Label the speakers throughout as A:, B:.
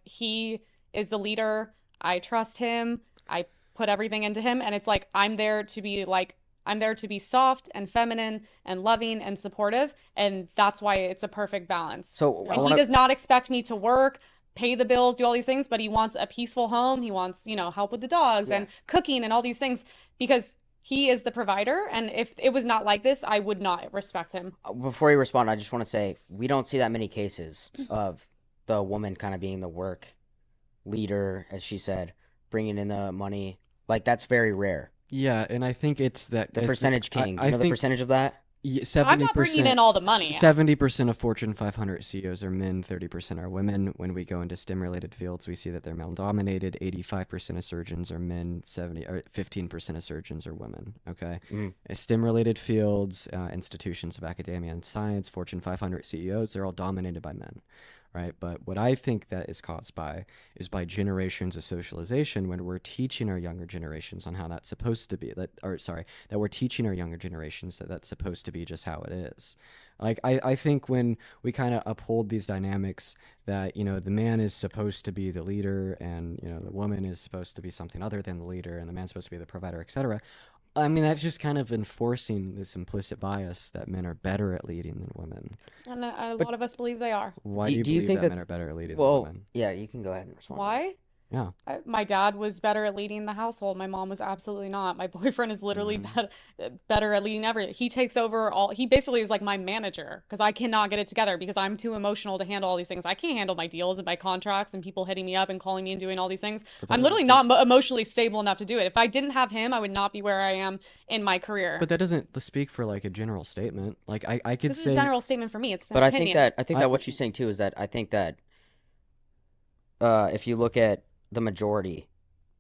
A: he is the leader. I trust him. I put everything into him. And it's like, I'm there to be soft and feminine and loving and supportive. And that's why it's a perfect balance.
B: So I
A: He
B: want to.
A: does not expect me to work, pay the bills, do all these things, but he wants a peaceful home. He wants, help with the dogs
B: Yeah.
A: and cooking and all these things because he is the provider. And if it was not like this, I would not respect him.
B: Before you respond, I just want to say we don't see that many cases of the woman kind of being the work leader, as she said, bringing in the money. Like that's very rare.
C: Yeah, and I think it's that
B: The percentage king.
C: I
B: You know the
C: think
B: percentage of that?
A: I'm not bringing in all the money.
C: 70% of Fortune 500 CEOs are men, 30% are women. When we go into STEM-related fields, we see that they're male-dominated. 85% of surgeons are men, 15% of surgeons are women. Okay, STEM-related fields, institutions of academia and science, Fortune 500 CEOs, they're all dominated by men. Right, but what I think that is caused by is by generations of socialization when we're teaching our younger generations on how that's supposed to be. That we're teaching our younger generations that that's supposed to be just how it is. Like I think when we kind of uphold these dynamics that the man is supposed to be the leader and the woman is supposed to be something other than the leader and the man's supposed to be the provider, etc. I mean, that's just kind of enforcing this implicit bias that men are better at leading than women.
A: And a lot of us believe they are.
C: Why do you believe
B: think
C: that
B: that
C: men are better at leading than
B: Well,
C: women?
B: yeah, you can go ahead and respond.
A: Why?
C: Yeah.
A: My dad was better at leading the household. My mom was absolutely not. My boyfriend is literally better at leading everything. He takes over all. He basically is like my manager because I cannot get it together because I'm too emotional to handle all these things. I can't handle my deals and my contracts and people hitting me up and calling me and doing all these things. I'm literally not emotionally stable enough to do it. If I didn't have him, I would not be where I am in my career.
C: But that doesn't speak for like a general statement. Like I could
A: This is
C: say
A: a general statement for me. It's an
B: But
A: opinion.
B: I think that what she's saying too is that I think that if you look at the majority,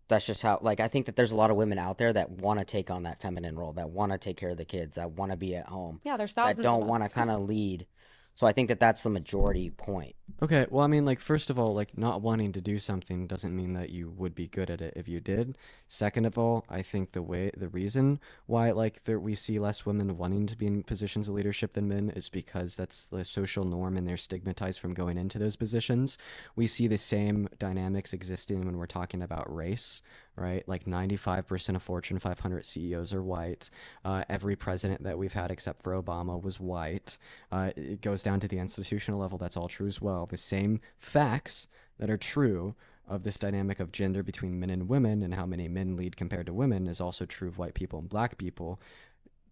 B: that's just how, like, I think that there's a lot of women out there that want to take on that feminine role, that want to take care of the kids, that want to be at home,
A: Yeah, there's
B: that
A: thousands
B: don't
A: of
B: want to
A: us.
B: kind of lead. So I think that that's the majority point.
C: Okay, well, I mean, like, first of all, like, not wanting to do something doesn't mean that you would be good at it if you did. Second of all, I think the reason why, like, we see less women wanting to be in positions of leadership than men is because that's the social norm and they're stigmatized from going into those positions. We see the same dynamics existing when we're talking about race, right? Like 95% of Fortune 500 CEOs are white. Every president that we've had except for Obama was white. It goes down to the institutional level. That's all true as well. The same facts that are true of this dynamic of gender between men and women and how many men lead compared to women is also true of white people and black people.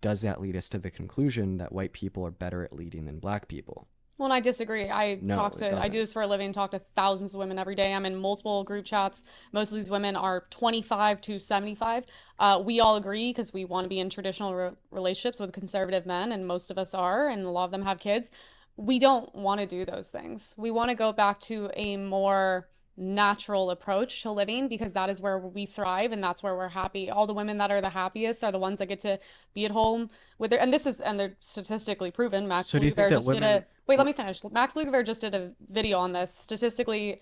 C: Does that lead us to the conclusion that white people are better at leading than black people?
A: Well, and I disagree.
C: No,
A: I
C: it
A: do
C: doesn't.
A: this for a living, talk to thousands of women every day. I'm in multiple group chats. Most of these women are 25 to 75. We all agree because we want to be in traditional relationships with conservative men, and most of us are, and a lot of them have kids. We don't want to do those things. We want to go back to a more natural approach to living because that is where we thrive and that's where we're happy. All the women that are the happiest are the ones that get to be at home with their, and they're statistically proven. Max
C: So do you think
A: Lugavere
C: that
A: just did
C: women?
A: wait, let me finish. Max Lugavere just did a video on this. Statistically,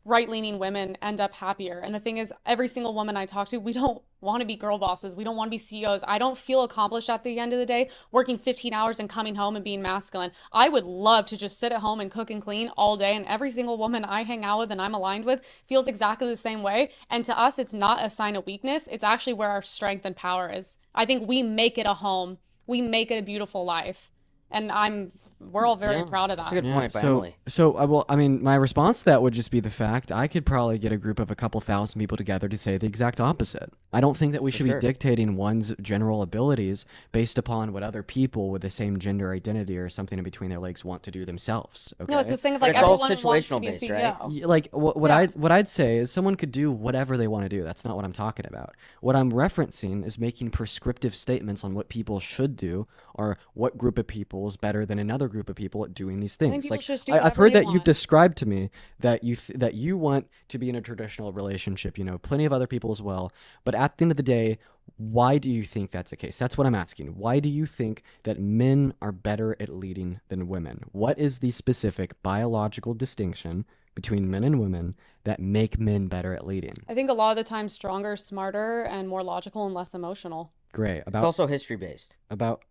A: right-leaning women end up happier. And the thing is, every single woman I talk to, we don't want to be girl bosses. We don't want to be CEOs. I don't feel accomplished at the end of the day working 15 hours and coming home and being masculine. I would love to just sit at home and cook and clean all day. And every single woman I hang out with and I'm aligned with feels exactly the same way. And to us, it's not a sign of weakness. It's actually where our strength and power is. I think we make it a home. We make it a beautiful life. And we're all very proud of
B: That's
A: that.
B: a good point by
C: So,
B: Emily.
C: well, I mean, my response to that would just be the fact I could probably get a group of a couple thousand people together to say the exact opposite. I don't think that we should
B: sure.
C: be dictating one's general abilities based upon what other people with the same gender identity or something in between their legs want to do themselves. Okay?
A: No, it's this thing of
B: But
A: like
B: it's all
A: everyone wants to
B: situational
A: be a
B: based, right?
A: CEO.
C: Like
A: Yeah.
C: what I'd say is someone could do whatever they want to do. That's not what I'm talking about. What I'm referencing is making prescriptive statements on what people should do or what group of people is better than another group of people at doing these things.
A: people
C: Like
A: should just do
C: I've
A: whatever
C: heard
A: they
C: that you've
A: want.
C: described to me that that you want to be in a traditional relationship. You know, plenty of other people as well. But at the end of the day, why do you think that's the case? That's what I'm asking. Why do you think that men are better at leading than women? What is the specific biological distinction between men and women that make men better at leading?
A: I think a lot of the time stronger, smarter, and more logical and less emotional.
C: Great.
B: It's also history based.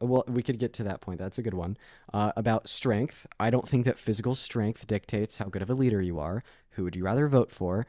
C: Well, we could get to that point. That's a good one. About strength, I don't think that physical strength dictates how good of a leader you are. Who would you rather vote for?